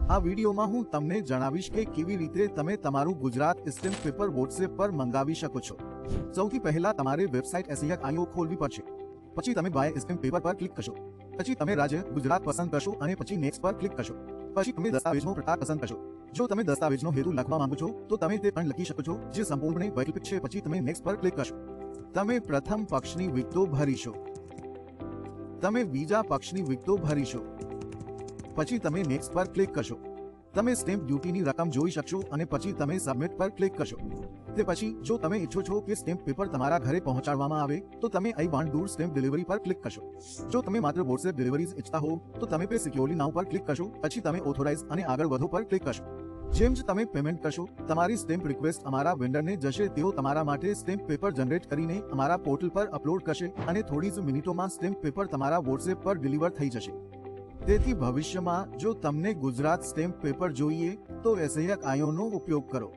આ વિડીયોમાં હું તમને જણાવીશ કે કેવી રીતે તમે તમારું ગુજરાત સ્ટેમ્પ પેપર વોટ્સએપ પર મંગાવી શકો છો। સૌથી પહેલા તમારે વેબસાઇટ SAIO ખોલવી પડશે। પછી તમે બાય સ્ટેમ્પ પેપર પર ક્લિક કરશો। પછી તમે રાજ્ય ગુજરાત પસંદ કરશો અને પછી નેક્સ્ટ પર ક્લિક કરશો। પછી તમે દસ્તાવેજનો પ્રકાર પસંદ કરશો। જો તમે દસ્તાવેજનો હેતુ લખવા માંગો છો તો તમે તે પણ લખી શકો છો, જે સંપૂર્ણપણે વૈકલ્પિક છે। પછી તમે નેક્સ્ટ પર ક્લિક કરશો। તમે પ્રથમ પક્ષની વિગતો ભરીશો, તમે બીજા પક્ષની વિગતો ભરીશો, પછી તમે નેક્સ્ટ પર ક્લિક કરશો। તમે સ્ટેમ્પ ડ્યુટીની રકમ જોઈ શકશો અને પછી તમે સબમિટ પર ક્લિક કરશો। તે પછી જો તમે ઈચ્છો છો કે સ્ટેમ્પ પેપર તમારા ઘરે પહોંચાડવામાં આવે તો તમે I want do stamp delivery પર ક્લિક કરશો। જો તમે માત્ર વોટ્સએપ ડિલિવરીઝ ઈચ્છતા હો તો તમે પે સિક્યોરલી નાઉ પર ક્લિક કરશો। પછી તમે ઓથોરાઇઝ અને આગળ વધો પર ક્લિક કરશો। જેમ જ તમે પેમેન્ટ કરશો, તમારી સ્ટેમ્પ રિક્વેસ્ટ અમારા વેન્ડરને જશે। તેઓ તમારા માટે સ્ટેમ્પ પેપર જનરેટ કરીને અમારા પોર્ટલ પર અપલોડ કરશે અને થોડી જ મિનિટોમાં સ્ટેમ્પ પેપર તમારા વોટ્સએપ પર ડિલિવર થઈ જશે। તેથી ભવિષ્યમાં જો તમને ગુજરાત સ્ટેમ્પ પેપર જોઈએ તો SAIO નો ઉપયોગ કરો।